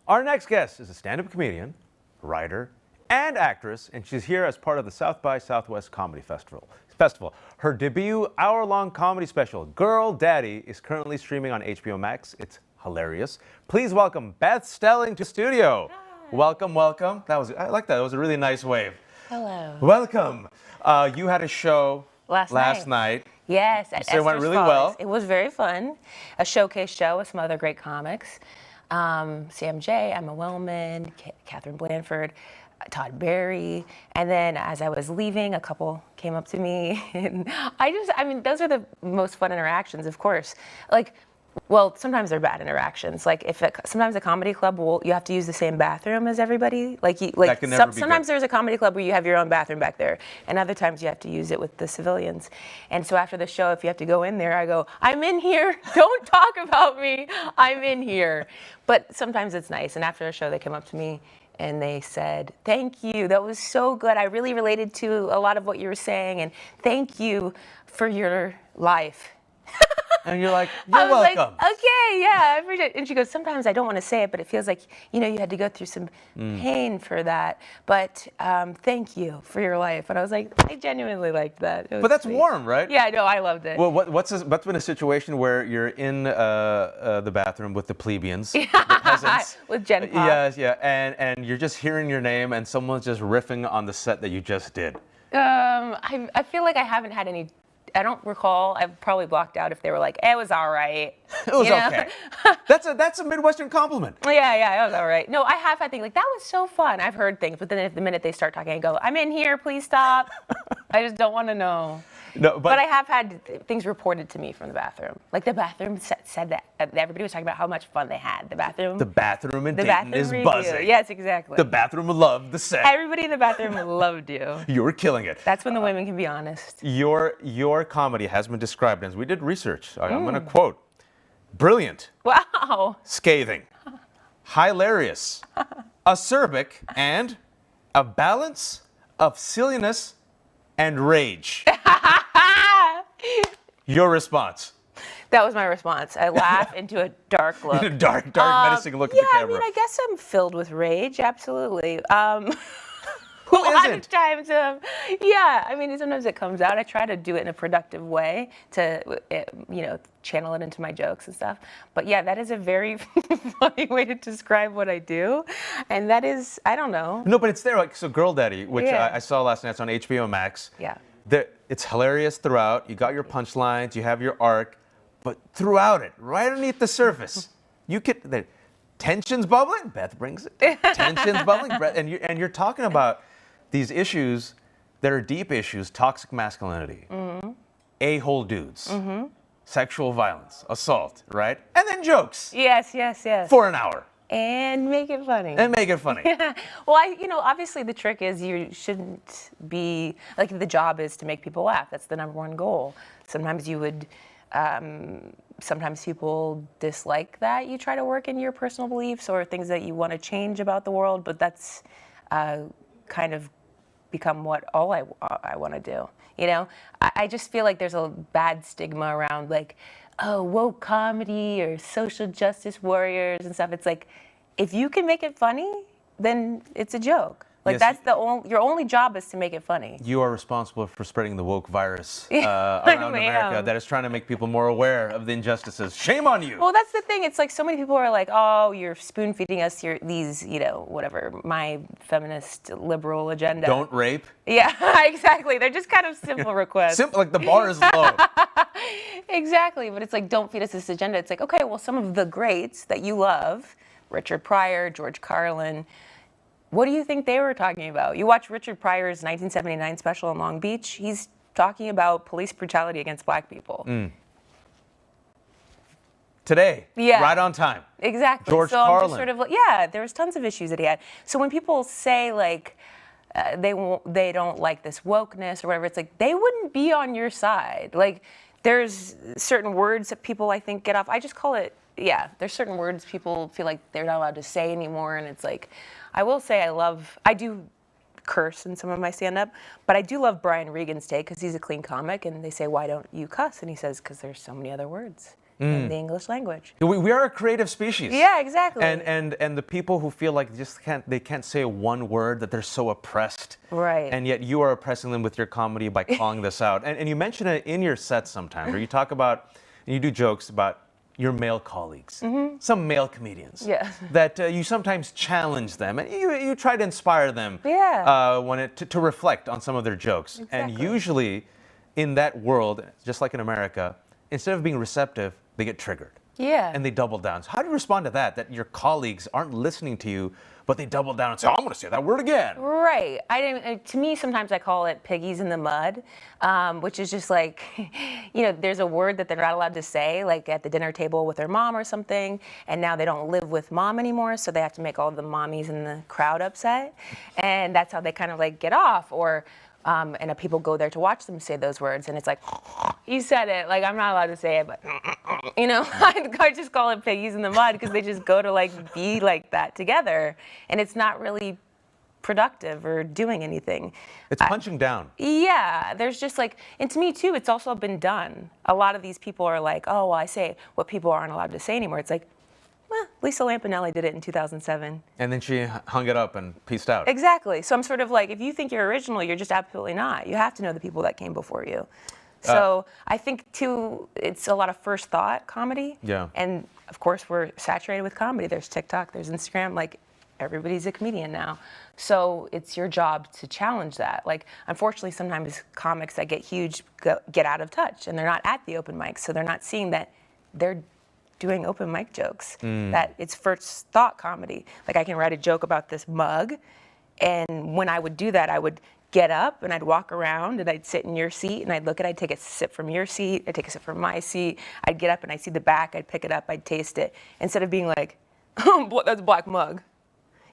Our next guest is a stand-up comedian, writer, and actress, and she's here as part of the South by Southwest Comedy Festival. Her debut hour-long comedy special, Girl Daddy, is currently streaming on HBO Max. It's hilarious. Please welcome Beth Stelling to studio. Hi. Welcome, welcome. I like that. It was a really nice wave. Hello. Welcome. You had a show last night. Yes, at So it went really well. It was very fun. A showcase show with some other great comics. Sam J, Emma Wellman, Catherine Blanford, Todd Barry. And then as I was leaving, a couple came up to me. And I mean, those are the most fun interactions, of course. Well, sometimes they're bad interactions. Sometimes a comedy club you have to use the same bathroom as everybody. Sometimes there's a comedy club where you have your own bathroom back there, and other times you have to use it with the civilians. And so after the show, if you have to go in there, I go, "I'm in here. Don't talk about me. I'm in here." But sometimes it's nice. And after the show, they came up to me and they said, "Thank you. That was so good. I really related to a lot of what you were saying, and thank you for your life." And you're like, "You're welcome." Like, okay, yeah, I appreciate it. And she goes, "Sometimes I don't want to say it, but it feels like, you had to go through some pain for that. But thank you for your life." And I was like, I genuinely liked that. But that's sweet. warm, right? Yeah, no, I loved it. Well, what's been a situation where you're in the bathroom with the plebeians, the peasants, with Jen Pop. Yes, yeah, and you're just hearing your name, and someone's just riffing on the set that you just did. I feel like I haven't had any. I don't recall. I've probably blocked out if they were like, "It was all right." It was okay. That's a Midwestern compliment. Yeah, it was all right. No, I have had things like, "That was so fun." I've heard things, but then the minute they start talking, I go, "I'm in here. Please stop." I just don't want to know. No, but I have had things reported to me from the bathroom. Like the bathroom said that everybody was talking about how much fun they had. The bathroom in Dayton is buzzing. Yes, exactly. The bathroom loved the set. Everybody in the bathroom loved you. You were killing it. That's when the women can be honest. Your comedy has been described as, we did research. I'm going to quote, brilliant. Wow. Scathing. Hilarious. Acerbic, and a balance of silliness and rage. Your response. That was my response. I laugh into a dark look. A dark, menacing look at the camera. Yeah, I mean, I guess I'm filled with rage, absolutely. Who a lot isn't? of times, yeah, I mean, sometimes it comes out. I try to do it in a productive way to, channel it into my jokes and stuff. But yeah, that is a very funny way to describe what I do. And that is, I don't know. No, but it's there. Like, so Girl Daddy, which Yeah. I saw last night, it's on HBO Max. Yeah. It's hilarious throughout. You got your punchlines, you have your arc, but throughout it, right underneath the surface, the tension's bubbling. Beth brings it. Tension's bubbling, and you're talking about these issues that are deep issues: toxic masculinity, a-hole dudes, sexual violence, assault, right? And then jokes. Yes. For an hour. And make it funny. Well, obviously the trick is you shouldn't be, the job is to make people laugh. That's the number one goal. Sometimes you would, sometimes people dislike that you try to work in your personal beliefs or things that you want to change about the world, but that's kind of become what all I want to do. I just feel like there's a bad stigma around woke comedy or social justice warriors and stuff. It's like, if you can make it funny, then it's a joke. Yes. That's your only job is to make it funny. You are responsible for spreading the woke virus around America that is trying to make people more aware of the injustices. Shame on you. Well, that's the thing. It's like so many people are like, "Oh, you're spoon feeding us these, whatever, my feminist liberal agenda." Don't rape. Yeah, exactly. They're just kind of simple requests. Simple, like the bar is low. Exactly, but it's like, don't feed us this agenda. It's like, okay, well, some of the greats that you love, Richard Pryor, George Carlin, what do you think they were talking about? You watch Richard Pryor's 1979 special in Long Beach, he's talking about police brutality against black people. Today, Yeah. right on time. Exactly. George so Carlin. I'm just sort of there was tons of issues that he had. So when people say they don't like this wokeness or whatever, it's like they wouldn't be on your side. There's certain words that people, I think, get off. I just call it, there's certain words people feel like they're not allowed to say anymore. And it's like, I will say I do curse in some of my stand-up, but I do love Brian Regan's take because he's a clean comic. And they say, "Why don't you cuss?" And he says, "Because there's so many other words." in the English language. We are a creative species. Yeah, exactly. And the people who feel like they can't say one word, that they're so oppressed. Right. And yet you are oppressing them with your comedy by calling this out. And you mention it in your sets sometimes, where you talk about, and you do jokes about your male colleagues, some male comedians. Yeah. That you sometimes challenge them, and you try to inspire them. Yeah. To reflect on some of their jokes. And Exactly. usually, in that world, just like in America, instead of being receptive, they get triggered. Yeah. And they double down. So how do you respond to that? That your colleagues aren't listening to you, but they double down and say, "Oh, I'm going to say that word again." Right. To me, sometimes I call it piggies in the mud, which is just like, there's a word that they're not allowed to say, like at the dinner table with their mom or something, and now they don't live with mom anymore, so they have to make all the mommies in the crowd upset, and that's how they kind of like get off. Or and people go there to watch them say those words, and it's like, you said it. Like, I'm not allowed to say it, but I just call it piggies in the mud because they just go to like be like that together, and it's not really productive or doing anything. It's punching down. Yeah, there's just like, and to me too, it's also been done. A lot of these people are like, oh, well, I say what people aren't allowed to say anymore. It's like, well, Lisa Lampanelli did it in 2007. And then she hung it up and peaced out. Exactly. So I'm sort of like, if you think you're original, you're just absolutely not. You have to know the people that came before you. So I think too, it's a lot of first thought comedy. Yeah. And of course, we're saturated with comedy. There's TikTok, there's Instagram, like everybody's a comedian now. So it's your job to challenge that. Like, unfortunately, sometimes comics that get huge get out of touch, and they're not at the open mics, so they're not seeing that they're doing open mic jokes, that it's first thought comedy. Like, I can write a joke about this mug, and when I would do that, I would get up and I'd walk around and I'd sit in your seat and I'd take a sip from your seat, I'd take a sip from my seat, I'd get up and I'd see the back, I'd pick it up, I'd taste it, instead of being like, oh, that's a black mug.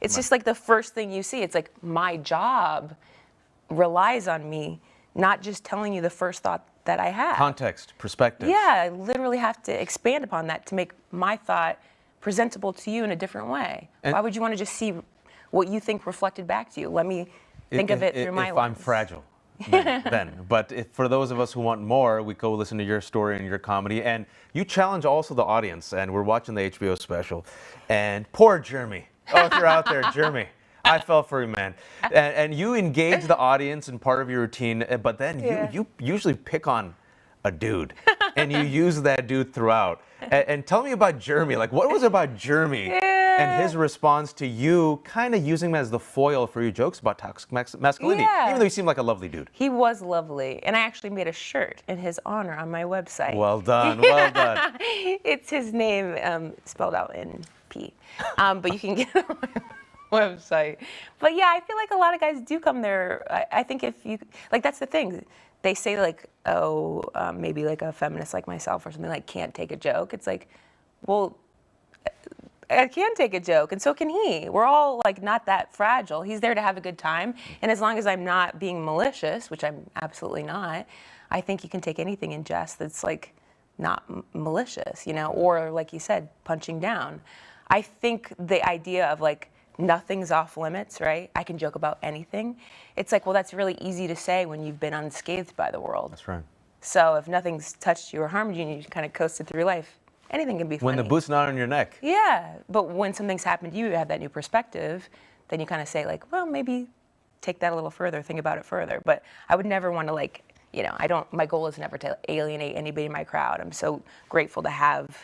It's just like the first thing you see. It's like, my job relies on me not just telling you the first thought that I have. Context, perspective. Yeah, I literally have to expand upon that to make my thought presentable to you in a different way. And why would you want to just see what you think reflected back to you? Let me think of it through my lens. If I'm fragile, then. But for those of us who want more, we go listen to your story and your comedy. And you challenge also the audience. And we're watching the HBO special. And poor Jeremy. Oh, if you're out there, Jeremy. I fell for you, man. And you engage the audience in part of your routine, but then you usually pick on a dude, and you use that dude throughout. And tell me about Jeremy. Like, what was it about Jeremy and his response to you kind of using him as the foil for your jokes about toxic masculinity, even though he seemed like a lovely dude? He was lovely, and I actually made a shirt in his honor on my website. Well done, well done. It's his name spelled out in P, but you can get it on my website. But yeah, I feel like a lot of guys do come there. I think if you, like, that's the thing. They say like, oh, maybe like a feminist like myself or something like can't take a joke. It's like, well, I can take a joke, and so can he. We're all like not that fragile. He's there to have a good time, and as long as I'm not being malicious, which I'm absolutely not, I think you can take anything in jest that's like not malicious, or like you said, punching down. I think the idea of like nothing's off limits, right? I can joke about anything. It's like, well, that's really easy to say when you've been unscathed by the world. That's right. So if nothing's touched you or harmed you and you kind of coasted through life, anything can be funny. When the boot's not on your neck. Yeah, but when something's happened to you, you have that new perspective, then you kind of say like, well, maybe take that a little further, think about it further. But I would never want to like, my goal is never to alienate anybody in my crowd. I'm so grateful to have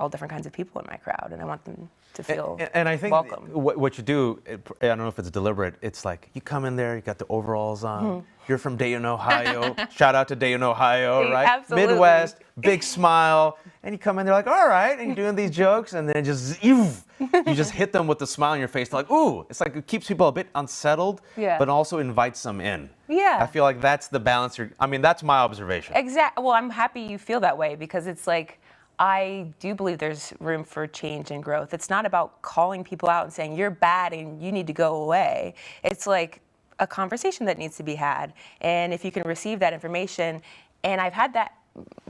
all different kinds of people in my crowd, and I want them to feel and I think welcome. What you do, I don't know if it's deliberate, it's like you come in there, you got the overalls on, you're from Dayton, Ohio, shout out to Dayton, Ohio, right? Absolutely. Midwest, big smile, and you come in there like, all right, and you're doing these jokes, and then you just hit them with the smile on your face, like, ooh, it's like it keeps people a bit unsettled, but also invites them in. Yeah. I feel like that's the balance that's my observation. Exactly. Well, I'm happy you feel that way, because it's like, I do believe there's room for change and growth. It's not about calling people out and saying, you're bad and you need to go away. It's like a conversation that needs to be had. And if you can receive that information, and I've had that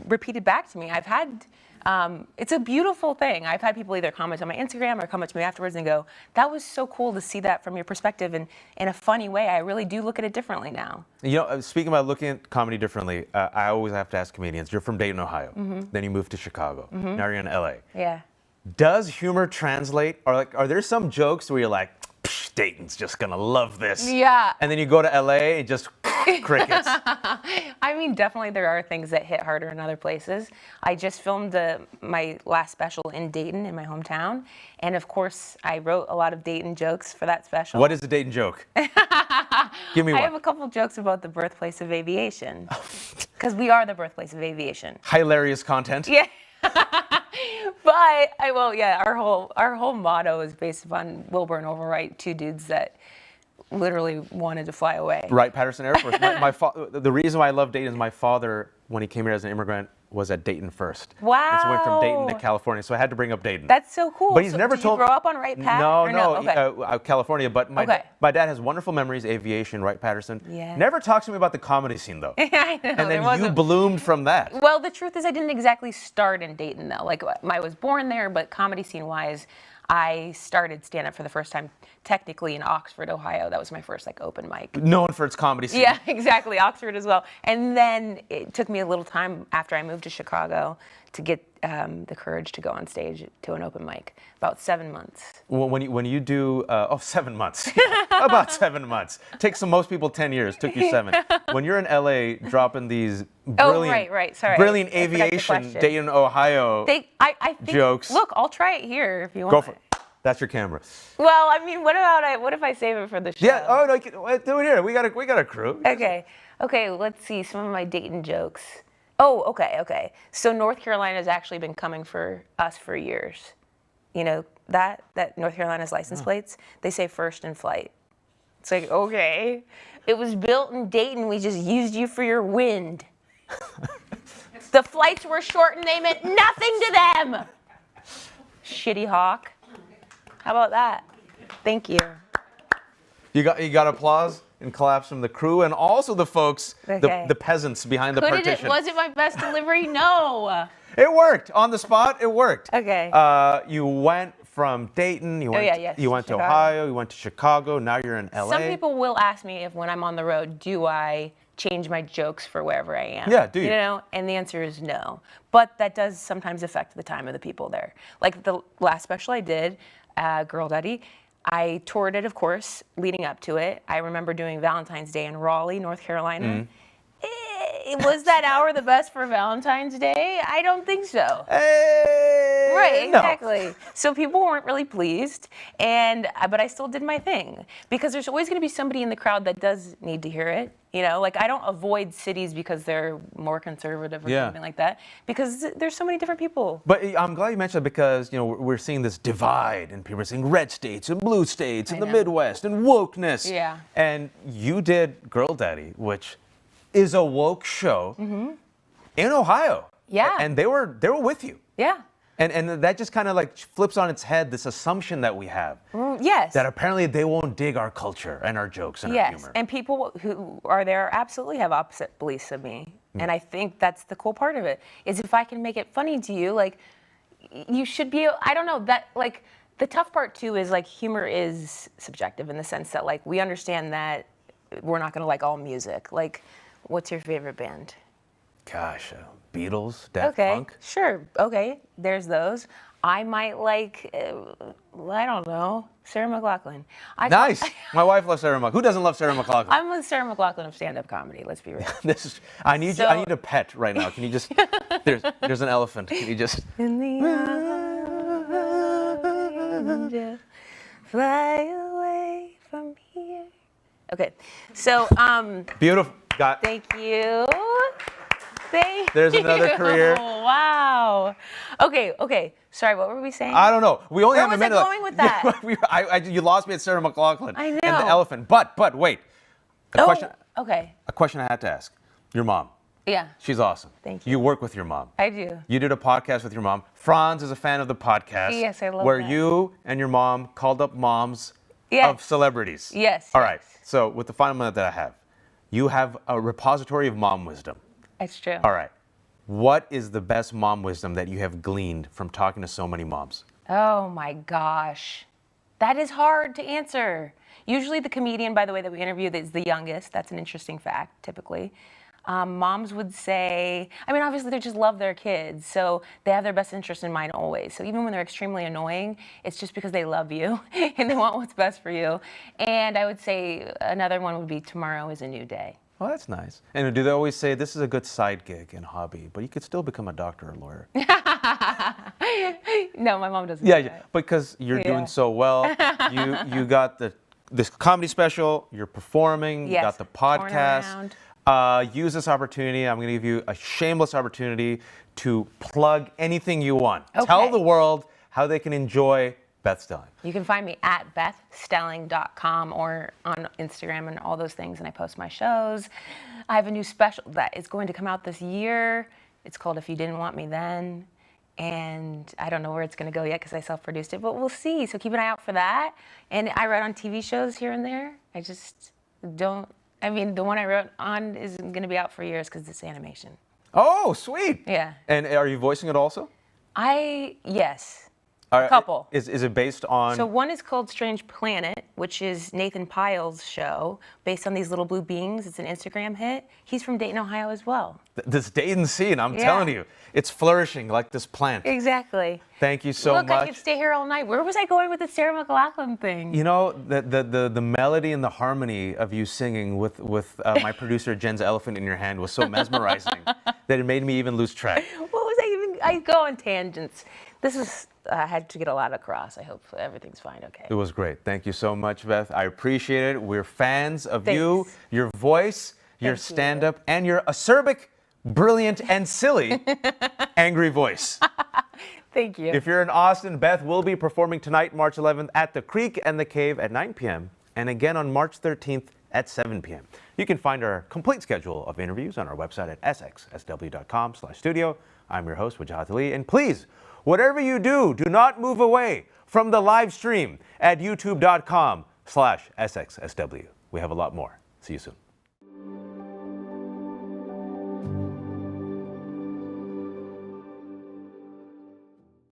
repeated back to me. I've had It's a beautiful thing. I've had people either comment on my Instagram or come up to me afterwards and go, that was so cool to see that from your perspective, and in a funny way. I really do look at it differently now. Speaking about looking at comedy differently, I always have to ask comedians, you're from Dayton, Ohio. Then you moved to Chicago. Now you're in LA. Yeah. Does humor translate? Or are there some jokes where you're like, Dayton's just gonna love this? Yeah. And then you go to LA and just crickets. I mean, definitely there are things that hit harder in other places. I just filmed my last special in Dayton, in my hometown. And of course, I wrote a lot of Dayton jokes for that special. What is the Dayton joke? Give me one. I have a couple jokes about the birthplace of aviation. Because we are the birthplace of aviation. Hilarious content. Yeah. But our whole motto is based upon Wilbur and Overwright, two dudes that literally wanted to fly away. Wright-Patterson Air Force. The reason why I love Dayton is my father, when he came here as an immigrant, was at Dayton first. Wow. And so went from Dayton to California, so I had to bring up Dayton. That's so cool. But he's never did told. You grow up on Wright-Pat? No, Okay. California. But my dad has wonderful memories, aviation, Wright-Patterson. Yeah. Never talks to me about the comedy scene though. I know. And then you bloomed from that. Well, the truth is, I didn't exactly start in Dayton though. Like, I was born there, but comedy scene-wise, I started stand-up for the first time technically in Oxford, Ohio. That was my first open mic. Known for its comedy scene. Yeah, exactly, Oxford as well. And then it took me a little time after I moved to Chicago to get the courage to go on stage to an open mic. About 7 months. Well, when you do 7 months, about 7 months. Takes most people 10 years. Took you 7. When you're in LA, dropping these brilliant, Sorry. brilliant I forgot your aviation, question. Dayton, Ohio I think, jokes. Look, I'll try it here if you want. Go for it. That's your camera. Well, I mean, what if I save it for the show? Yeah. Oh no, do it here. We got a crew. Okay. Let's see some of my Dayton jokes. Oh, okay. So North Carolina has actually been coming for us for years. You know that North Carolina's license plates, they say first in flight. It's like, okay, it was built in Dayton. We just used you for your wind. The flights were short and they meant nothing to them. Shitty hawk. How about that? Thank you. You got applause and claps from the crew and also the folks, Okay. the peasants behind the partition. Was it my best delivery? No. It worked on the spot. It worked. Okay. You went from Dayton. You went to Ohio. You went to Chicago. Now you're in LA. Some people will ask me if when I'm on the road, do I change my jokes for wherever I am? Yeah, do you? You know, and the answer is no. But that does sometimes affect the time of the people there. Like the last special I did, Girl Daddy, I toured it, of course, leading up to it. I remember doing Valentine's Day in Raleigh, North Carolina. Was that hour the best for Valentine's Day? I don't think so. Right, exactly. No. So people weren't really pleased, but I still did my thing because there's always going to be somebody in the crowd that does need to hear it. You know, like I don't avoid cities because they're more conservative or something like that, because there's so many different people. But I'm glad you mentioned that because we're seeing this divide, and people are saying red states and blue states and the Midwest and wokeness. Yeah. And you did Girl Daddy, which is a woke show in Ohio. Yeah. And they were with you. Yeah. And that just kind of like flips on its head this assumption that we have. Yes. That apparently they won't dig our culture and our jokes and our humor. Yes, and people who are there absolutely have opposite beliefs of me. And I think that's the cool part of it, is if I can make it funny to you, like, you should be, I don't know, that, like, the tough part too is, like, humor is subjective in the sense that, like, we understand that we're not gonna like all music. Like, what's your favorite band? Gosh, Beatles, Daft Punk. Sure. Okay, there's those. I might like, I don't know, Sarah McLachlan. Nice. My wife loves Sarah McLachlan. Who doesn't love Sarah McLachlan? I'm with Sarah McLachlan of stand-up comedy. Let's be real. I need a pet right now. Can you just? There's an elephant. Can you just? In the arms, fly away from here. Okay, so Beautiful. thank you. There's another career. Wow. Okay. Sorry, what were we saying? I don't know. We only Where have a was I minute. going with that? You lost me at Sarah McLachlan. I know. And the elephant. But wait. Okay. A question I had to ask. Your mom. Yeah. She's awesome. Thank you. You work with your mom. I do. You did a podcast with your mom. Franz is a fan of the podcast. Yes, I love where that. you and your mom called up moms Yes. of celebrities. Yes. All right. So with the final minute that I have, you have a repository of mom wisdom. It's true. All right. what is the best mom wisdom that you have gleaned from talking to so many moms? Oh my gosh. That is hard to answer. Usually the comedian, by the way, that we interview is the youngest. That's an interesting fact, typically. Moms would say, I mean, obviously they just love their kids, so they have their best interest in mind always. So even when they're extremely annoying, it's just because they love you and they want what's best for you. And I would say another one would be tomorrow is a new day. Oh, that's nice. And do they always say this is a good side gig and hobby, but you could still become a doctor or lawyer? No, my mom doesn't. Yeah, do yeah, that. because you're doing Yeah. so well. You got this comedy special. You're performing. You Yes, got the touring podcast. around. Use this opportunity. I'm going to give you a shameless opportunity to plug anything you want. Okay. Tell the world how they can enjoy Beth Stelling. You can find me at bethstelling.com or on Instagram and all those things, and I post my shows. I have a new special that is going to come out this year. It's called If You Didn't Want Me Then, and I don't know where it's going to go yet because I self-produced it, but we'll see. So keep an eye out for that. And I write on TV shows here and there. I just don't, I mean, the one I wrote on isn't going to be out for years because it's animation. Oh, sweet. Yeah. And are you voicing it also? Yes. A couple. Is it based on? So one is called Strange Planet, which is Nathan Pyle's show based on these little blue beings. It's an Instagram hit. He's from Dayton, Ohio as well. This Dayton scene, I'm Yeah. telling you, it's flourishing like this plant. Exactly. Thank you so Look, much. I could stay here all night. Where was I going with the Sarah McLachlan thing? You know, the melody and the harmony of you singing with my producer Jen's elephant in your hand was so mesmerizing that it made me even lose track. What was I even? I go on tangents. This is, I had to get a lot across. I hope everything's fine, okay. It was great. Thank you so much, Beth. I appreciate it. We're fans of you, Thanks. your voice, your Thank you. stand-up, and your acerbic, brilliant, and silly angry voice. Thank you. If you're in Austin, Beth will be performing tonight, March 11th, at the Creek and the Cave at 9 p.m. and again on March 13th at 7 p.m. You can find our complete schedule of interviews on our website at sxsw.com/studio. I'm your host, Wajahat Ali, and please, whatever you do, do not move away from the live stream at youtube.com/sxsw. We have a lot more. See you soon.